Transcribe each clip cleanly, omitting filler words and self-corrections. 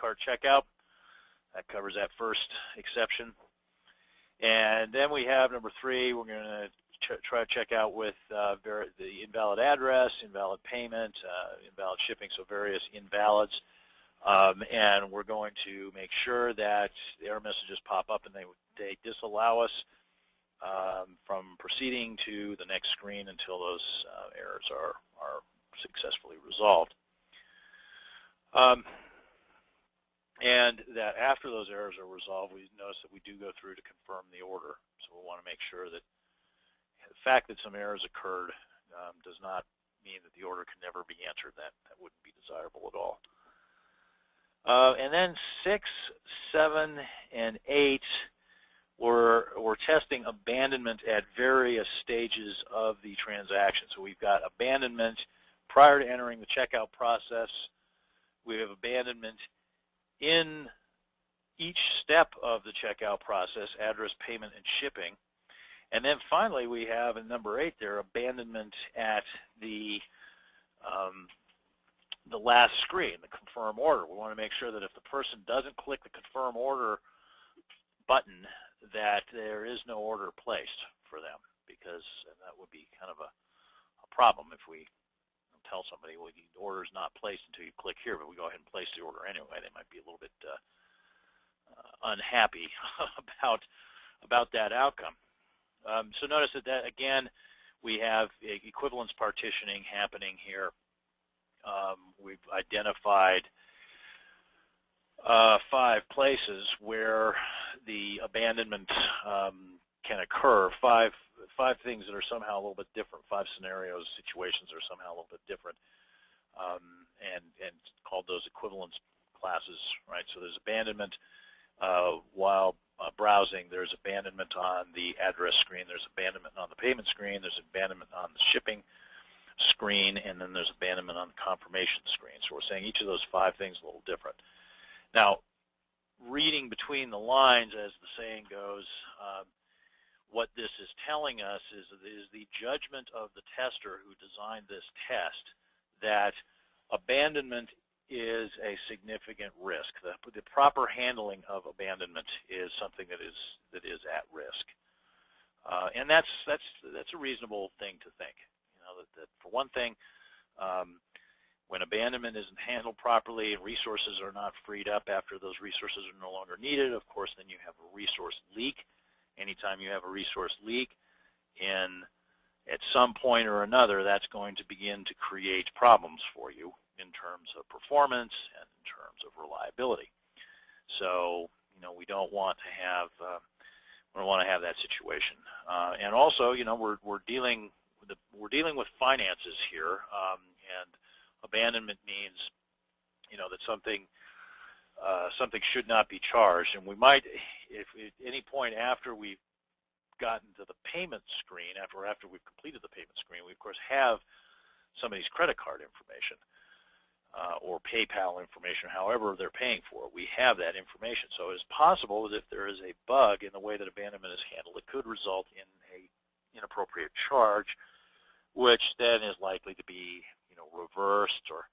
cart checkout. That covers that first exception. And then we have number 3. We're going to try to check out with the invalid address, invalid payment, invalid shipping, so various invalids. And we're going to make sure that the error messages pop up and they disallow us from proceeding to the next screen until those errors are successfully resolved. And that after those errors are resolved, we notice that we do go through to confirm the order. So we want to make sure that the fact that some errors occurred does not mean that the order can never be entered. That wouldn't be desirable at all. And then 6, 7, and 8, we're testing abandonment at various stages of the transaction. So we've got abandonment prior to entering the checkout process. We have abandonment in each step of the checkout process, address, payment, and shipping. And then finally, we have in number 8 there, abandonment at the last screen, the confirm order. We want to make sure that if the person doesn't click the confirm order button, that there is no order placed for them, because that would be kind of a problem if we tell somebody, well, the order's not placed until you click here, but we go ahead and place the order anyway. They might be a little bit unhappy about that outcome. So notice that again, we have equivalence partitioning happening here. We've identified 5 places where the abandonment can occur, 5 things that are somehow a little bit different, 5 scenarios, situations that are somehow a little bit different, and called those equivalence classes, right? So there's abandonment while browsing, there's abandonment on the address screen, there's abandonment on the payment screen, there's abandonment on the shipping screen, and then there's abandonment on the confirmation screen. So we're saying each of those 5 things is a little different. Now, reading between the lines, as the saying goes, what this is telling us is the judgment of the tester who designed this test that abandonment is a significant risk. The proper handling of abandonment is something that is at risk, and that's a reasonable thing to think. You know, that for one thing, when abandonment isn't handled properly and resources are not freed up after those resources are no longer needed, of course, then you have a resource leak. Anytime you have a resource leak, at some point or another, that's going to begin to create problems for you in terms of performance and in terms of reliability. So, you know, we don't want to have that situation. And also, you know, we're dealing with finances here, and abandonment means, you know, that something should not be charged, and we might, if at any point after we've gotten to the payment screen, after we've completed the payment screen, we of course have somebody's credit card information or PayPal information, however they're paying for it. We have that information, so it's possible that if there is a bug in the way that abandonment is handled, it could result in an inappropriate charge, which then is likely to be, you know, reversed, or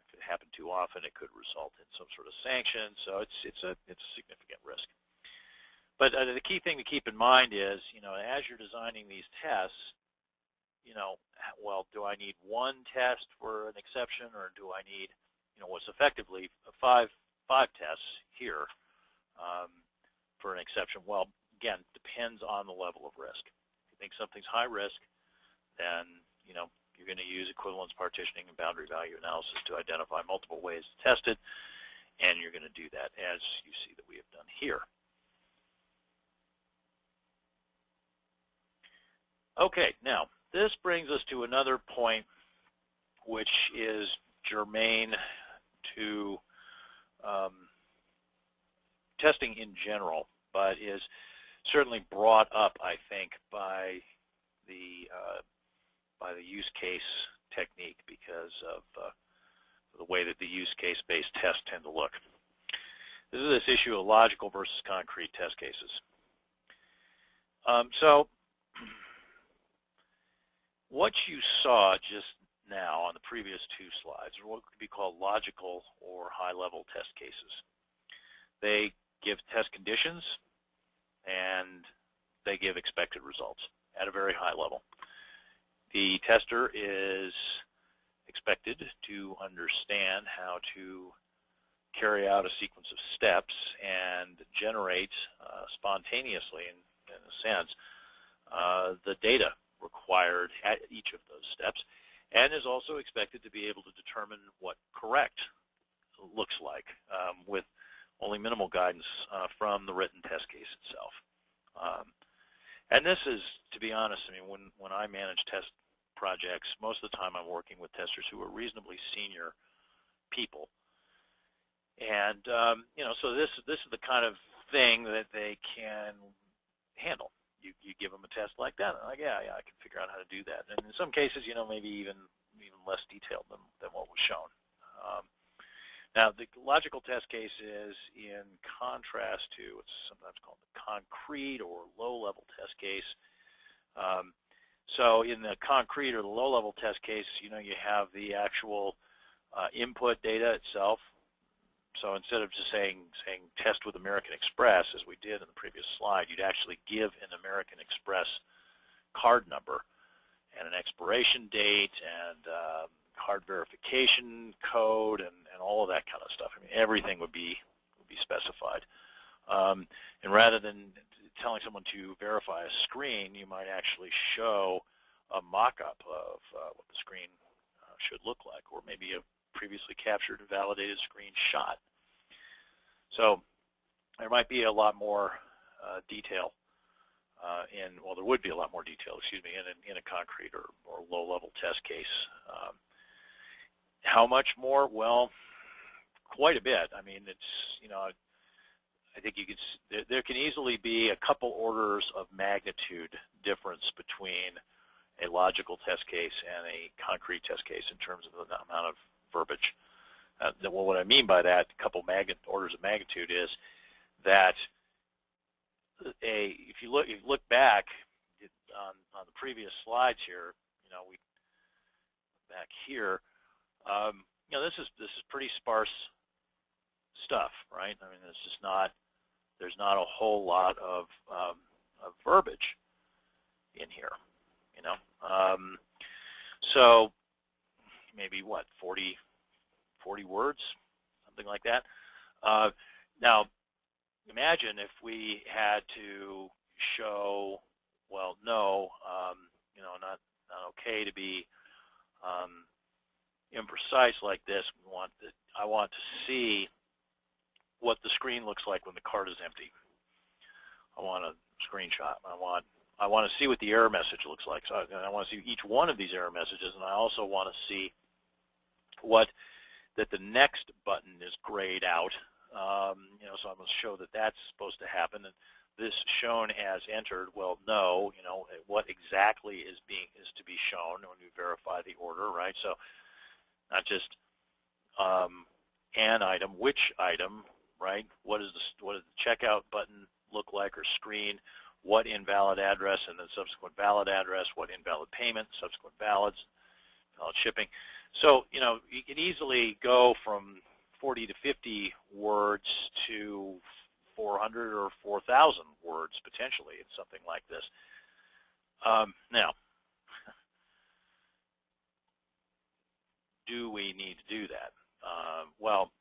if it happened too often, it could result in some sort of sanction. So it's a significant risk. But the key thing to keep in mind is, you know, as you're designing these tests, you know, well, do I need 1 test for an exception, or do I need, you know, what's effectively 5 tests here for an exception? Well, again, depends on the level of risk. If you think something's high risk, then, you know, you're going to use equivalence partitioning and boundary value analysis to identify multiple ways to test it, and you're going to do that as you see that we have done here. Okay, now this brings us to another point which is germane to testing in general, but is certainly brought up, I think, by the use case technique because of the way that the use case-based tests tend to look. This is this issue of logical versus concrete test cases. So what you saw just now on the previous two slides are what could be called logical or high-level test cases. They give test conditions and they give expected results at a very high level. The tester is expected to understand how to carry out a sequence of steps and generate spontaneously, in a sense, the data required at each of those steps, and is also expected to be able to determine what correct looks like with only minimal guidance from the written test case itself. And this is, to be honest, I mean, when I manage test projects, most of the time I'm working with testers who are reasonably senior people. And, you know, so this is the kind of thing that they can handle. You give them a test like that, and like, yeah, I can figure out how to do that. And in some cases, you know, maybe even less detailed than what was shown. Now, the logical test case is in contrast to what's sometimes called the concrete or low-level test case. So in the concrete or the low-level test case, you know, you have the actual input data itself. So instead of just saying test with American Express, as we did in the previous slide, you'd actually give an American Express card number and an expiration date and card verification code and all of that kind of stuff. I mean, everything would be specified. And rather than telling someone to verify a screen, you might actually show a mock-up of what the screen should look like, or maybe a previously captured and validated screenshot. So there might be a lot more detail well, there would be a lot more detail, excuse me, in a concrete or low-level test case. How much more? Well, quite a bit. I mean, it's, you know, I think you could, there can easily be a couple orders of magnitude difference between a logical test case and a concrete test case in terms of the amount of verbiage. Well, what I mean by that, a couple orders of magnitude, is that if you look back on the previous slides here, you know, back here, you know, this is pretty sparse stuff, right? I mean, it's just not, there's not a whole lot of verbiage in here, you know. So maybe what, 40 words, something like that. Now, imagine if we had to show, well, no, you know, not okay to be imprecise like this. I want to see what the screen looks like when the card is empty. I want a screenshot. I want to see what the error message looks like. So I want to see each one of these error messages, and I also want to see that the next button is grayed out. You know, so I'm going to show that that's supposed to happen. And this shown as entered, well, no, you know, what exactly is to be shown when you verify the order, right? So not just an item, which item, right? What does the checkout button look like or screen? What invalid address and then subsequent valid address? What invalid payment? Subsequent valid shipping. So, you know, you can easily go from 40 to 50 words to 400 or 4,000 words potentially in something like this. Now, do we need to do that? Well,